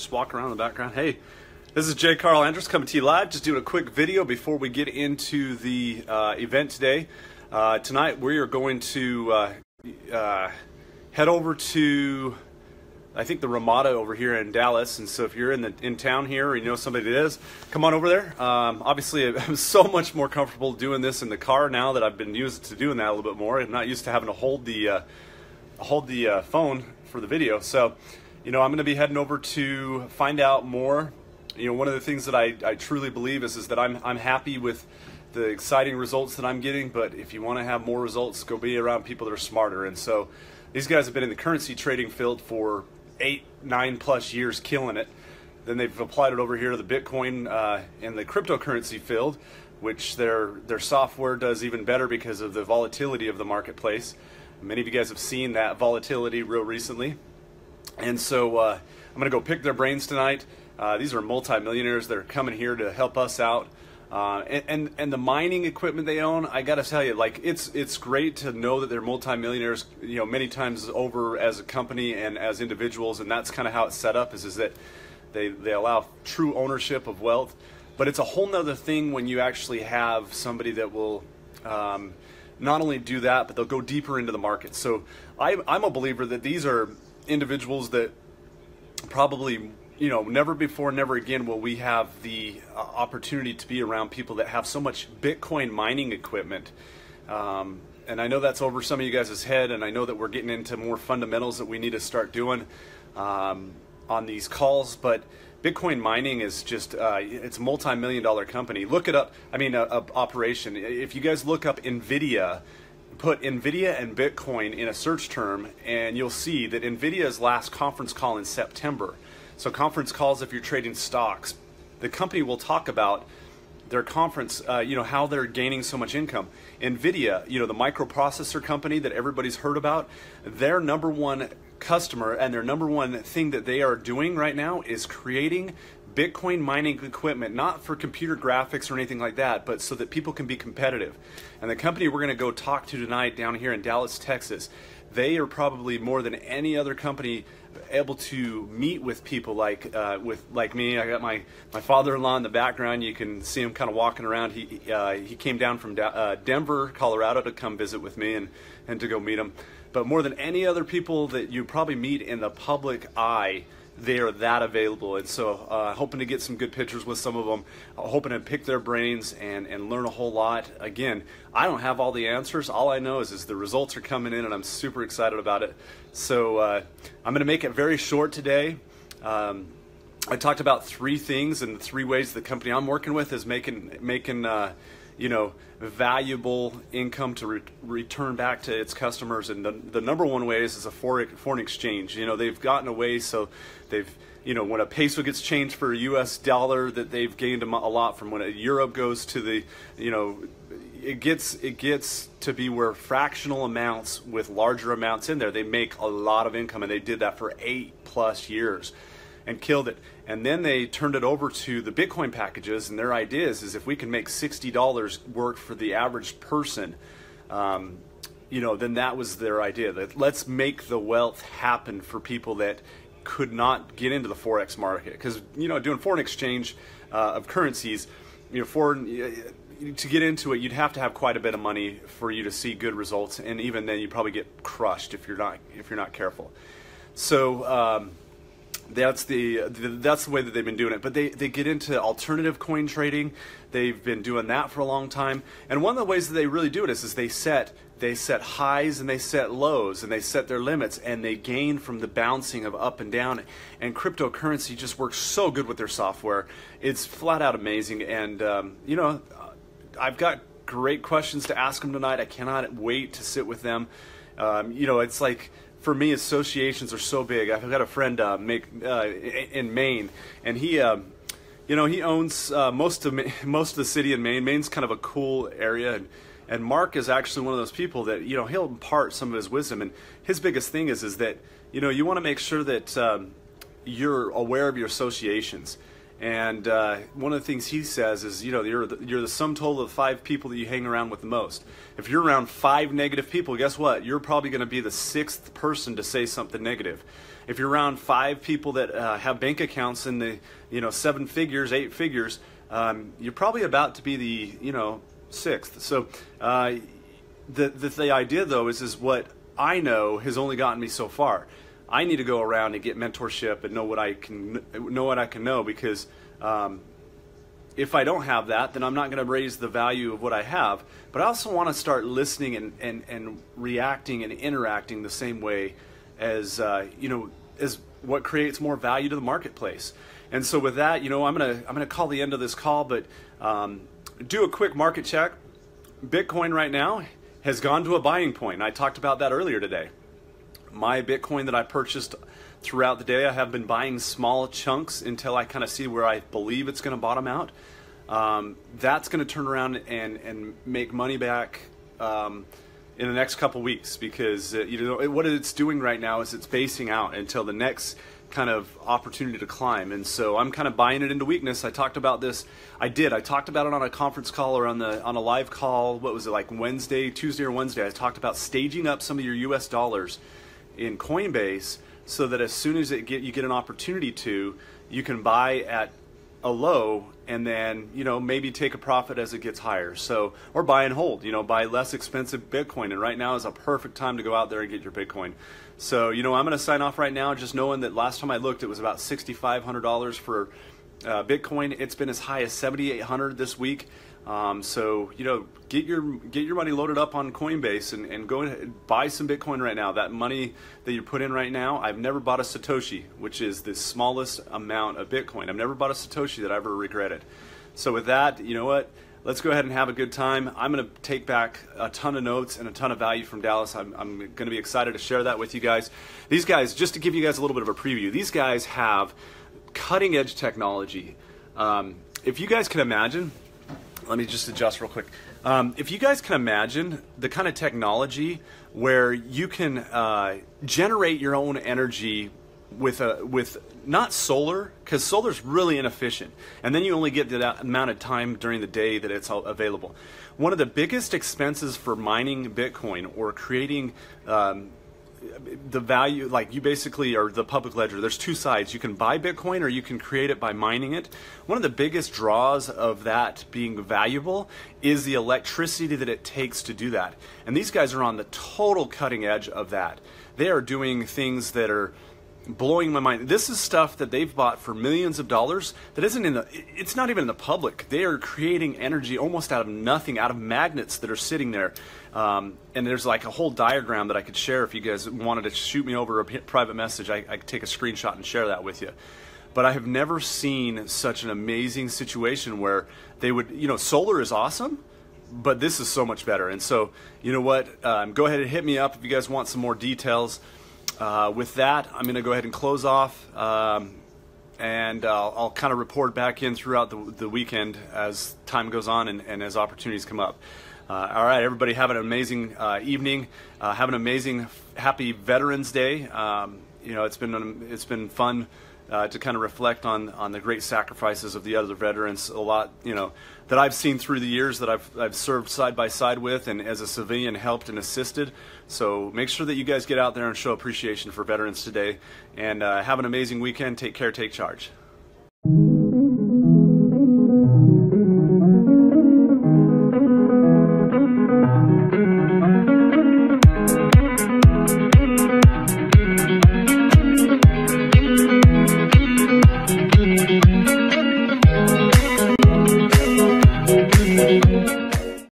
just walking around in the background. Hey, this is J. Carl Andrus coming to you live. Just doing a quick video before we get into the event today. Tonight we are going to head over to, I think, the Ramada over here in Dallas. And so if you're in town here or you know somebody that is, come on over there. Obviously, I'm so much more comfortable doing this in the car now that I've been used to doing that a little bit more. I'm not used to having to hold the phone for the video. So, you know, I'm going to be heading over to find out more. You know, one of the things that I truly believe is that I'm happy with the exciting results that I'm getting, but if you want to have more results, go be around people that are smarter. And so these guys have been in the currency trading field for 8-9+ years, killing it. Then they've applied it over here to the Bitcoin and the cryptocurrency field, which their software does even better because of the volatility of the marketplace. Many of you guys have seen that volatility real recently. And so I'm going to go pick their brains tonight. These are multi-millionaires that are coming here to help us out. And the mining equipment they own, I got to tell you, like, it's great to know that they're multi-millionaires, you know, many times over as a company and as individuals, and that's kind of how it's set up, is that they allow true ownership of wealth. But it's a whole nother thing when you actually have somebody that will not only do that, but they'll go deeper into the market. So I'm a believer that these are individuals that probably, you know, never before, never again will we have the opportunity to be around people that have so much Bitcoin mining equipment. And I know that's over some of you guys' head, and I know that we're getting into more fundamentals that we need to start doing on these calls, but Bitcoin mining is just, it's a multi-million-dollar company. Look it up, I mean, operation. If you guys look up NVIDIA, put NVIDIA and Bitcoin in a search term, and you'll see that NVIDIA's last conference call in September. So conference calls if you're trading stocks. The company will talk about their conference, you know, how they're gaining so much income. NVIDIA, you know, the microprocessor company that everybody's heard about, their number one customer and their number one thing that they are doing right now is creating Bitcoin mining equipment, not for computer graphics or anything like that, but so that people can be competitive. And the company we're going to go talk to tonight down here in Dallas, Texas, they are probably more than any other company able to meet with people like me. I got my father-in-law in the background. You can see him kind of walking around. He came down from Denver, Colorado to come visit with me and to go meet him. But more than any other people that you probably meet in the public eye, they are that available. And so hoping to get some good pictures with some of them, hoping to pick their brains and learn a whole lot. Again, I don't have all the answers. All I know is the results are coming in, and I'm super excited about it. So I'm going to make it very short today. I talked about 3 things, and the 3 ways the company I'm working with is making you know, valuable income to return back to its customers. And the number one way is a foreign exchange. You know, they've gotten away, so they've, you know, when a peso gets changed for a US dollar, that they've gained a lot from when a euro goes to the, you know, it gets to be where fractional amounts with larger amounts in there, they make a lot of income, and they did that for 8+ years and killed it. And then they turned it over to the Bitcoin packages, and their idea is if we can make $60 work for the average person, you know, then that was their idea. That let's make the wealth happen for people that could not get into the Forex market. Because, you know, doing foreign exchange of currencies, you know, to get into it, you'd have to have quite a bit of money for you to see good results, and even then you probably get crushed if you're not careful. So that's the way that they've been doing it. But they get into alternative coin trading. They've been doing that for a long time. And one of the ways that they really do it is they set highs and they set lows, and they set their limits, and they gain from the bouncing of up and down. And cryptocurrency just works so good with their software. It's flat out amazing. And you know, I've got great questions to ask them tonight. I cannot wait to sit with them. You know, it's like, for me, associations are so big. I've got a friend in Maine, and he, you know, he owns most of the city in Maine. Maine's kind of a cool area, and Mark is actually one of those people that, you know, he'll impart some of his wisdom. And his biggest thing is that, you know, you want to make sure that you're aware of your associations. And one of the things he says is, you know, you're the sum total of 5 people that you hang around with the most. If you're around 5 negative people, guess what? You're probably going to be the 6th person to say something negative. if you're around 5 people that have bank accounts in the 7 figures, 8 figures, you're probably about to be the 6th. So the idea though is what I know has only gotten me so far. I need to go around and get mentorship and know what I can know, because if I don't have that, then I'm not going to raise the value of what I have. But I also want to start listening and reacting and interacting the same way as as what creates more value to the marketplace. And so with that, I'm gonna call the end of this call, but do a quick market check. Bitcoin right now has gone to a buying point. I talked about that earlier today. My Bitcoin that I purchased throughout the day, I have been buying small chunks until I kind of see where I believe it's going to bottom out. That's going to turn around and make money back in the next couple weeks, because what it's doing right now is it's basing out until the next kind of opportunity to climb. And so I'm kind of buying it into weakness. I talked about this. I talked about it on a conference call or on a live call. What was it, like Tuesday or Wednesday? I talked about staging up some of your US dollars in Coinbase, so that as soon as you get an opportunity you can buy at a low, and then maybe take a profit as it gets higher. So, or buy and hold, buy less expensive Bitcoin. And right now is a perfect time to go out there and get your Bitcoin. So I'm going to sign off right now, just knowing that last time I looked, it was about $6,500 for Bitcoin. It's been as high as $7,800 this week. So get your money loaded up on Coinbase and go and buy some Bitcoin right now. That money that you put in right now, I've never bought a Satoshi, which is the smallest amount of Bitcoin. I've never bought a Satoshi that I ever regretted. So with that, you know what? Let's go ahead and have a good time. I'm going to take back a ton of notes and a ton of value from Dallas. I'm going to be excited to share that with you guys. These guys, just to give you guys a little bit of a preview, these guys have cutting edge technology. If you guys can imagine, let me just adjust real quick. If you guys can imagine the kind of technology where you can generate your own energy with not solar, because solar's really inefficient, and then you only get that amount of time during the day that it's available. One of the biggest expenses for mining Bitcoin or creating the value, like you basically are the public ledger. There's two sides. You can buy Bitcoin or you can create it by mining it. One of the biggest draws of that being valuable is the electricity that it takes to do that. And these guys are on the total cutting edge of that. They are doing things that are blowing my mind. This is stuff that they've bought for millions of dollars that isn't it's not even in the public. They are creating energy almost out of nothing, out of magnets that are sitting there. And there's like a whole diagram that I could share if you guys wanted to shoot me over a private message. I could take a screenshot and share that with you. But I have never seen such an amazing situation where they would, solar is awesome, but this is so much better. And so, you know what, go ahead and hit me up if you guys want some more details. With that, I'm going to go ahead and close off, and I'll kind of report back in throughout the weekend as time goes on and as opportunities come up. All right, everybody, have an amazing evening. Have an amazing, happy Veterans Day. It's been fun to kind of reflect on the great sacrifices of the other veterans. A lot, that I've seen through the years that I've served side by side with, and as a civilian helped and assisted. So make sure that you guys get out there and show appreciation for veterans today. And have an amazing weekend. Take care. Take charge.